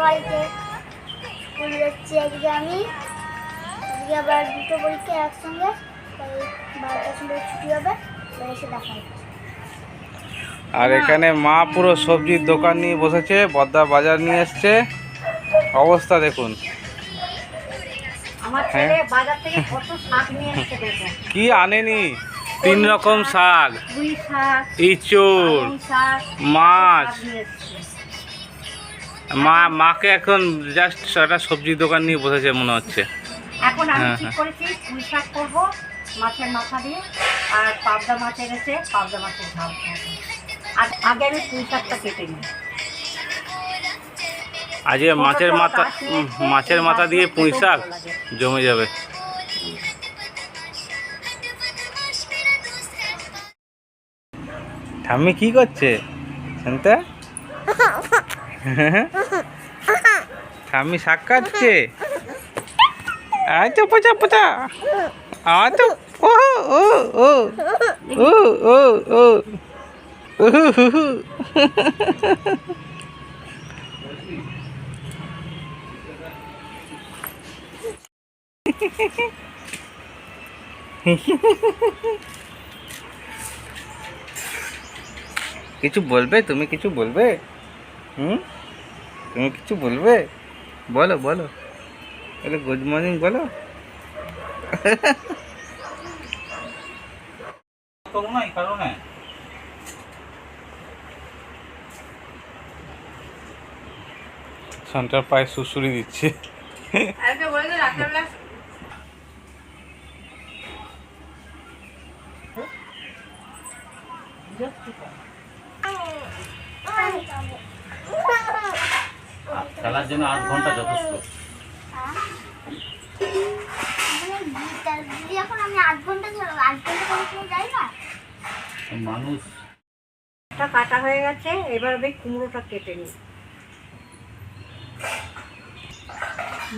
সবাইকে। স্কুল যাচ্ছি আজকে আমি, আজকে আবার দুটো পরীক্ষা একসঙ্গে, তাই 12টার সময় ছুটি হবে, তাই এসে দেখা হচ্ছে। আর এখানে মা পুরো সবজির দোকান নিয়ে বসেছে, বদ্দা বাজার নিয়ে এসছে, অবস্থা দেখুন। আমার ছেলে বাজার থেকে কত শাক নিয়ে এসেছে দেখুন। কি আনেনি? 3 রকম শাক, পুঁই শাক, ইঁচড়, পালং শাক, মাছ। শাক নিয়ে এসেছে। মাকে এখন জাস্ট একটা সবজির দোকান নিয়ে বসেছে মনে হচ্ছে। এখন আমি হ্যাঁ, ঠিক হ্যাঁ। করেছি পুঁই শাক করবো মাছের মাথা দিয়ে, আর পাবদা মাছ এনেছে, পাবদা মাছের ঝাল খাবো। আর আগে আমি পুঁই শাকটা কেটে নিই। আজকে মাছের মাথা দিয়ে পুঁই শাক জমে যাবে। ঠাম্মি কি করছে শুনতে? ঠাম্মি শাক কাটছে। আচ্ছা পচা পচা, আচ্ছা ও ও ও ও ও ও কিছু বলবে? তুমি কিছু বলবে? তুমি কিছু বলবে? বলো বলো, তাহলে গুড মর্নিং বলো। সন্টার পায়ে সুসুরি দিচ্ছে। খেলার জন্য 8 ঘন্টা যথেষ্ট। এখন আমি 8 ঘন্টা 8 ঘন্টা করে যাই না। মানুষ কাটা হয়ে গেছে, এবার আমি কুমড়োটা কেটে নিই।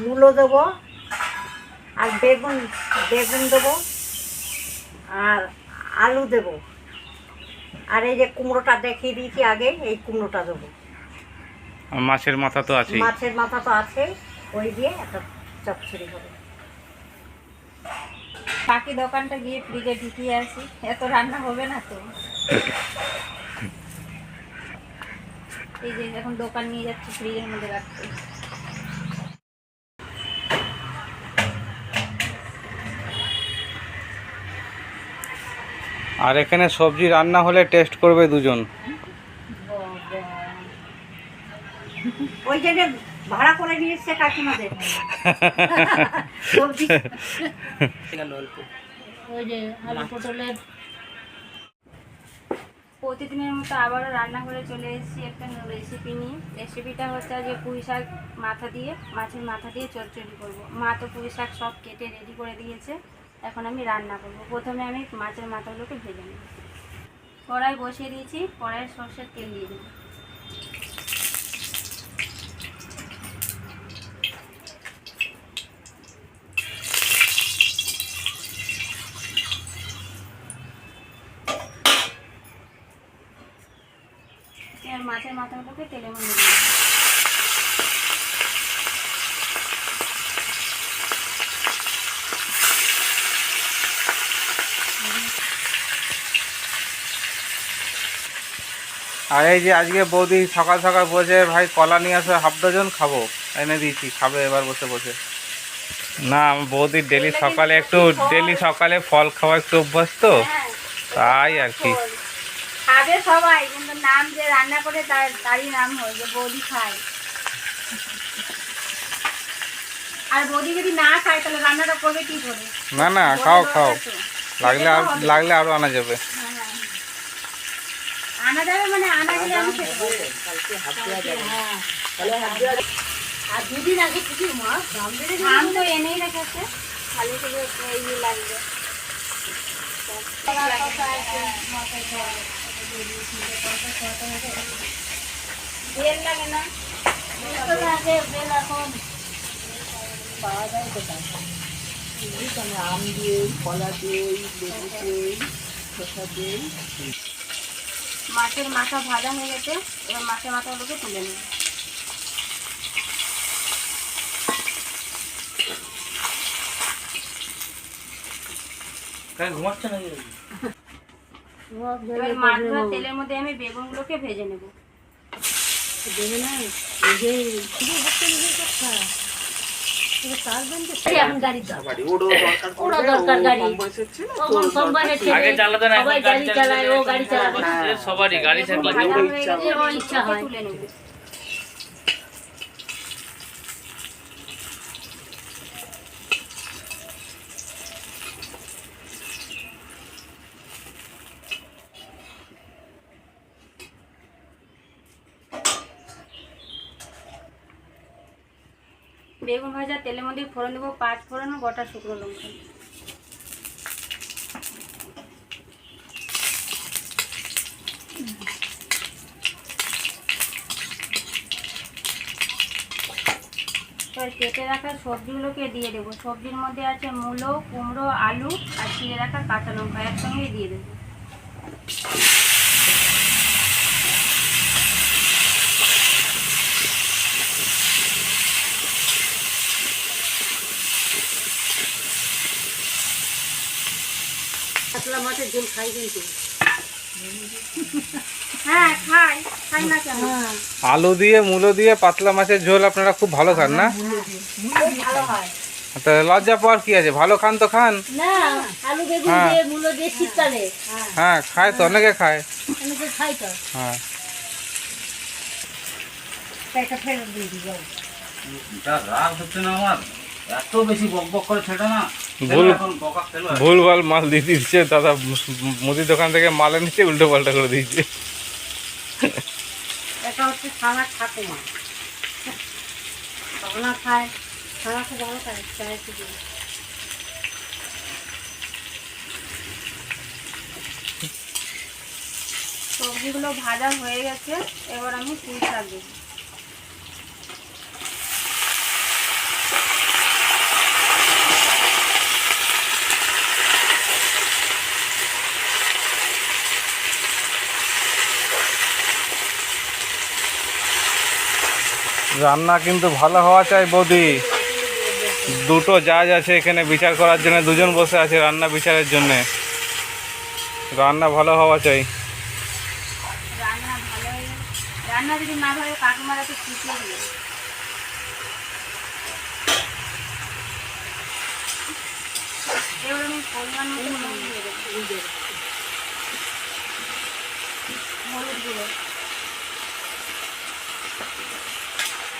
মূলো দেবো, আর বেগুন দেবো, আর আলু দেবো, আর এই যে কুমড়োটা দেখিয়ে দিয়েছি আগে, এই কুমড়োটা দেবো। মাছের মাথা তো আছেই। মাছের মাথা তো আছে, ওই দিয়ে একটা চচ্চড়ি হবে। বাকি দোকানটা গিয়ে ফ্রিজে ঢুকিয়ে আসি, এত রান্না হবে না তো। এই যে এখন দোকান নিয়ে যাচ্ছি ফ্রিজের মধ্যে রাখতে। আর এখানে সবজি রান্না হলে টেস্ট করবে দুজন। ওই যে ভাড়া করে নিয়ে এসছে কাকিমাদের সবজি। ওই যে আলু পটলের। প্রতিদিনের মতো আবারও রান্নাঘরে চলে এসেছি একটা রেসিপি নিয়ে। রেসিপিটা হচ্ছে যে পুঁই শাক মাথা দিয়ে, মাছের মাথা দিয়ে চচ্চড়ি করব। মা তো পুঁই শাক সব কেটে রেডি করে দিয়েছে, এখন আমি রান্না করব। প্রথমে আমি মাছের মাথাগুলোকে ভেজে নেব। কড়াই বসিয়ে দিয়েছি, কড়াইয়ে সরষের তেল দিয়ে দেবো। আর মাছের মাথাগুলোকে তেলের মধ্যে দিয়ে দেবো। আর এই যে আজকে বৌদি সকাল সকাল বসে ভাই কলা নিয়ে আসো 1/2 ডজন, খাবো। এনে দিয়েছি, খাবে এবার বসে বসে। না বৌদির ডেলি সকালে ফল খাওয়া একটু অভ্যাস তো, তাই আর কি। খাবে সবাই, কিন্তু নাম যে রান্না করে তারই নাম হয় যে বৌদি খায়। আর বৌদি যদি না খায় তাহলে রান্নাটা করবে কি করে? না না, খাও খাও, লাগলে আরো আনা যাবে। আনা যাবে মানে আনা গেলে আমি খেতে পারবো। আর দুদিন আগে কিছু মাছ দাম বেড়ে আম তো এনেই রেখেছে, খালি শুধু ইয়ে লাগবে। বেল লাগে না? বেল এখন পাওয়া যায় তো। আম দিয়ে, কলা দিয়ে, লেবু দিয়ে, শসা দিয়ে। মাছের মাথা ভাজা হয়ে গেছে, এবার মাছের মাথাগুলোকে তুলে নেব। ঘুমাচ্ছে নাকি? এবার মাছ ধোয়া তেলের মধ্যে আমি বেগুনগুলোকে ভেজে নেব। এখন গাড়ি ওরা দরকার গাড়ি কম বয়সে আগে ছেলে চালাতো না, এখন সবাই গাড়ি চালায়, ও গাড়ি চালাবে না। সবারই গাড়ি থাকলে ভাজা হয়ে গেছে, ও ইচ্ছা হয়। তুলে নেব। বেগুন ভাজা তেলের মধ্যে ফোড়ন দেবো 5 ফোড়ন ও গোটা শুকনো লঙ্কা। এবার কেটে রাখা সবজিগুলোকে দিয়ে দেবো। সবজির মধ্যে আছে মূলো, কুমড়ো, আলু আর চিড়ে রাখা কাঁচা লঙ্কা একসঙ্গে দিয়ে দেবো। কাতলা মাছের ঝোল খাই কিন্তু হ্যাঁ খাই, খাই না কেন? আলু দিয়ে মূলো দিয়ে পাতলা মাছের ঝোল আপনারা খুব ভালো খান না? খুব ভালো হয়। তা লজ্জা পাওয়ার কি আছে, ভালো খান তো খান। না আলু বেগুন হ্যাঁ। দিয়ে মূলো দিয়ে শীতকালে হ্যাঁ খায় তো, অনেকে খায়। আমি তো খাই তো। হ্যাঁ একটা ফেরত দিয়ে দিই যাও। যা রাগ হচ্ছে না আমার, এত বেশি বক বক করে ছেটা না। ভুল এখন বকা খেলো। ভুলভাল মাল দিয়ে দিচ্ছে দাদা, মুদির দোকান থেকে মাল এনেছে উল্টো পাল্টা করে দিচ্ছে। এটা হচ্ছে ছানা ঠাকুমা, ছানা খায়, ছানা খুব ভালো খায়, চায় শুধু। সবজিগুলো ভাজা হয়ে গেছে, এবার আমি পুঁই শাক দেবো। রান্না কিন্তু ভালো হওয়া চাই বৌদি। দুটো জাজ আছে এখানে বিচার করার জন্য, দুজন বসে আছে রান্না বিচারের জন্য। রান্না ভালো হওয়া চাই। রান্না ভালো হয়ে রান্না যদি না ভালো কাকিমারা তো শিখিয়ে দিল। এবার আমি পরিমাণ মতো নুন দিয়ে দেবো, হলুদ গুঁড়ো।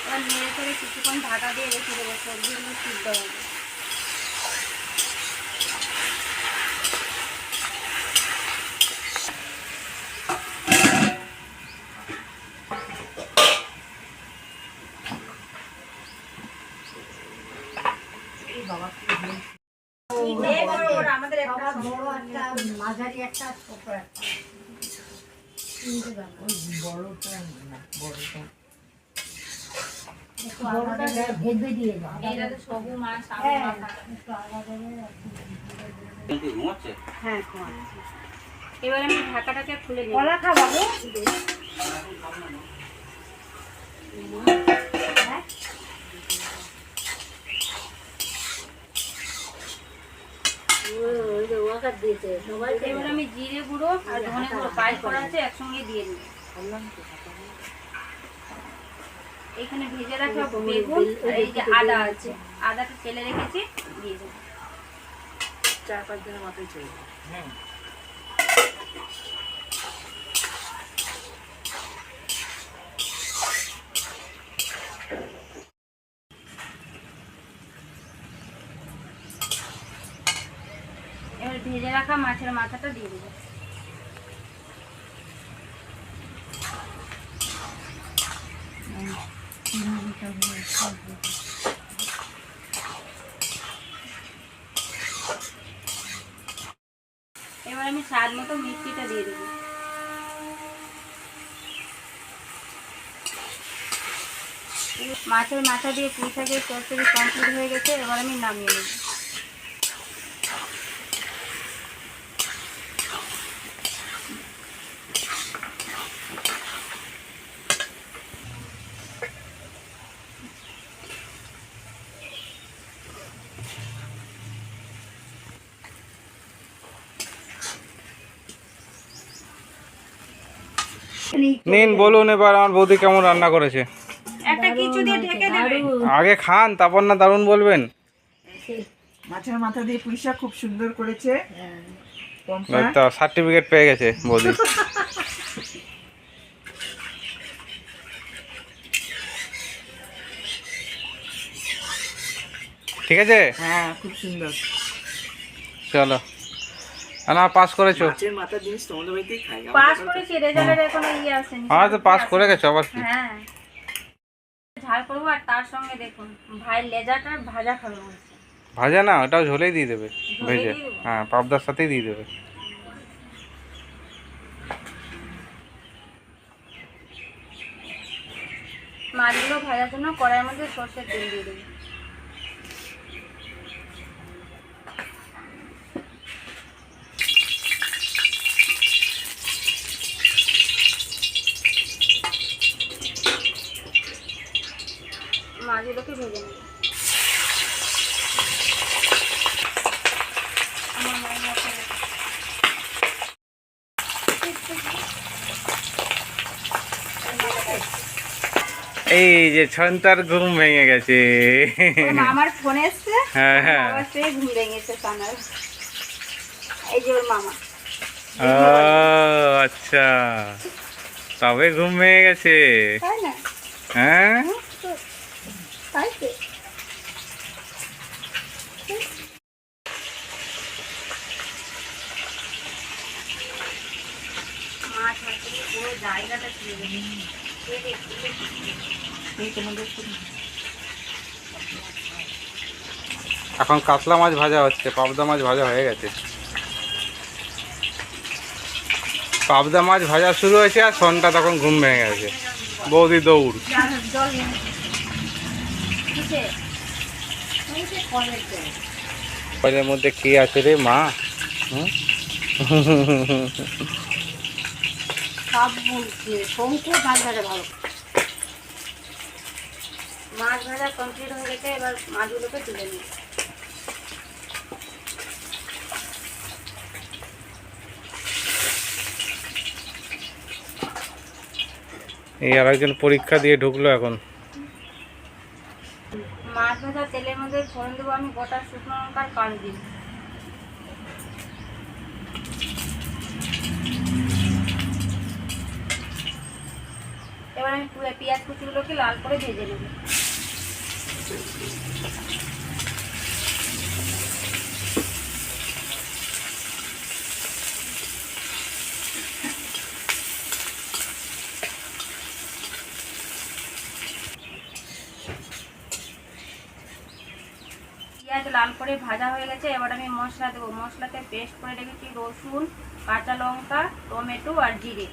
এবার নেড়ে করে কিছুক্ষণ ঢাকা দিয়ে রেখে দেবো, সবজিগুলো সিদ্ধ হবে। আমাদের একটা বড় একটা মাঝারি একটা ছোট একটা বড়টা ভেজে দিয়ে দাও। এটা তো সবু মাছ হ্যাঁ, মাথা। একটু আলাদা করে ঘুমাচ্ছে? হ্যাঁ খাওয়া। এবার আমি ঢাকাটাকে খুলে দেবো। কলা খা বাবু। এবার আমি জিরে গুঁড়ো আর ধনে গুঁড়ো পাই করা আছে একসঙ্গে দিয়ে দেবো। এখানে ভেজে রাখা বেগুন আর এই যে আদা আছে, আদাটা তেলে রেখেছি, দিয়ে দেবো। 4-5 দিনের মাথায় চলে যাবে। এবার ভেজে রাখা মাছের মাথাটা দিয়ে দেবো। এবার আমি স্বাদ মতো মিষ্টিটা দিয়ে দেবো। মাছের মাথা দিয়ে পুঁই শাকের চচ্চড়ি কমপ্লিট হয়ে গেছে, এবার আমি নামিয়ে নেব। নিন বলুন এবার আমার বৌদি কেমন রান্না করেছে। একটা কিছু দিয়ে ঢেকে দেবে। আগে খান তারপর না দারুণ বলবেন। মাছের মাথা দিয়ে পুঁই শাক খুব সুন্দর করেছে। তো সার্টিফিকেট পেয়ে গেছে বৌদি। ঠিক আছে, হ্যাঁ খুব সুন্দর। চলো না পাস করেছো। মাছের মাথা জিনিস তোমাদের বাড়িতেই খাই। পাস করেছি, রেজাল্টের এখনো আসেনি। হ্যাঁ তো পাস করে গেছো আবার কি। হ্যাঁ ঝাল করবো আর তার সঙ্গে দেখুন ভাই লেজাটা ভাজা খাবে বলছে। ভাজা না, ওটাও ঝোলেই দিয়ে দেবে ভেজে। দিয়ে দেবো? হ্যাঁ পাবদার সাথেই দিয়ে দেবে। মাছগুলো ভাজার জন্য কড়াইয়ের মধ্যে সর্ষের তেল দিয়ে দেবো। মাছগুলোকে ভেজে নেব। আমার মায়ের মতো এই যে ছন্তার ঘুম ভেঙে গেছে। মামার ফোন এসছে, হ্যাঁ হ্যাঁ আবার সে ঘুম ভেঙেছে সানার। এই যে ওর মামা। ও আচ্ছা, তবে ঘুম ভেঙে গেছে। তাই না? হ্যাঁ তাই তো। মাছ মাছে পুরো জায়গাটা ছিল। এখন কাতলা মাছ ভাজা হচ্ছে, পাবদা মাছ ভাজা হয়ে গেছে। পাবদা মাছ ভাজা শুরু হয়েছে আর সনটা তখন ঘুম ভেঙে গেছে। বৌদি দৌড়। জল নিয়ে কিসে? কলের মধ্যে কি আছে রে মা? হুম? সব বলছে শঙ্কু মাছ ভাজা ভালো। মাছ ভাজা কমপ্লিট হয়ে গেছে, এবার মাছগুলোকে তুলে নিই। এই আর একজন পরীক্ষা দিয়ে ঢুকলো এখন। মাছ ভাজা তেলের মধ্যে ফোড়ন দেবো আমি গোটা শুকনো লঙ্কার কাল দিই। এবার আমি পেঁয়াজ কুচিগুলোকে লাল করে ভেজে নেব। পেঁয়াজ লাল করে ভাজা হয়ে গেছে, এবার আমি মশলা দেবো। মশলাতে পেস্ট করে রেখেছি রসুন, কাঁচা লঙ্কা, টমেটো আর জিরে।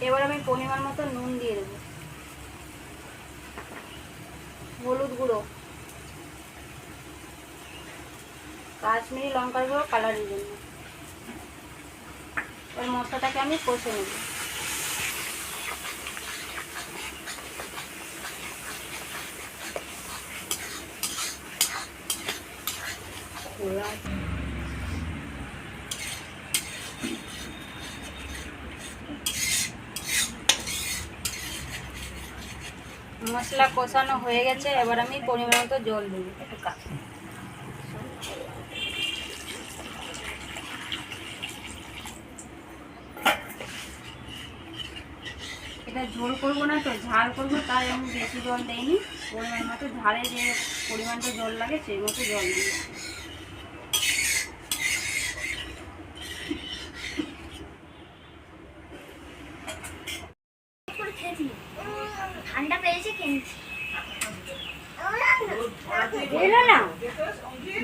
এবার আমি পরিমাণ মতো নুন দিয়ে দেবো, হলুদ গুঁড়ো, কাশ্মীরি লঙ্কার গুঁড়ো কালারের জন্য। ওই মশলাটাকে আমি কষে নেব। মশলা কষানো হয়ে গেছে, এবার আমি পরিমাণ মতো জল দেবো। এটা ঝোল করবো না তো ঝাল করবো, তাই আমি বেশি জল দেইনি। পরিমাণ মতো ঝালে যে পরিমাণটা জল লাগে সেই মতো জল দিই। ঠান্ডা পেয়েছে কিনছি।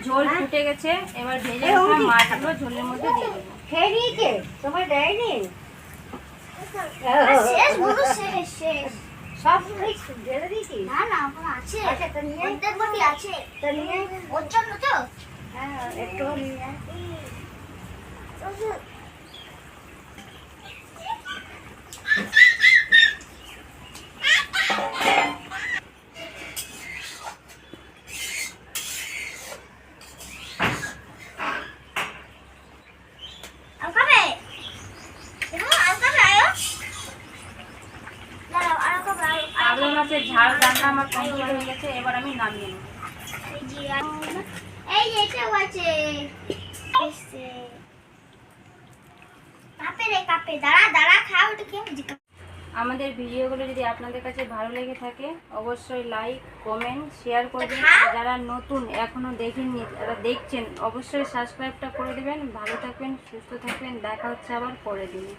ঝোল ফুটে গেছে, এবার ভেজে রাখা মাছগুলো ঝোলের মধ্যে দিয়ে দেবো। খেয়ে নিয়েছে তোমার দেয়নি শেষ বন্ধু, শেষ শেষ। সব ঢেলে দিয়েছি। না না এখন আছে। আচ্ছা তা নিয়ে অর্ধেক বাকি আছে। তা নিয়ে ওর জন্য তো। হ্যাঁ একটু নিয়ে আয়। আমার কমপ্লিট হয়ে গেছে, এবার আমি নামিয়ে নেব। এই যে এটাও আছে, এসছে কাপে রে কাপে, দাঁড়া দাঁড়া খাও ওটাকে। আমাদের ভিডিওগুলো যদি আপনাদের কাছে ভালো লেগে থাকে অবশ্যই লাইক কমেন্ট শেয়ার করবেন। আর যারা নতুন এখনও দেখেননি যারা দেখছেন অবশ্যই সাবস্ক্রাইবটা করে দেবেন। ভালো থাকবেন, সুস্থ থাকবেন, দেখা হচ্ছে আবার পরের দিনে।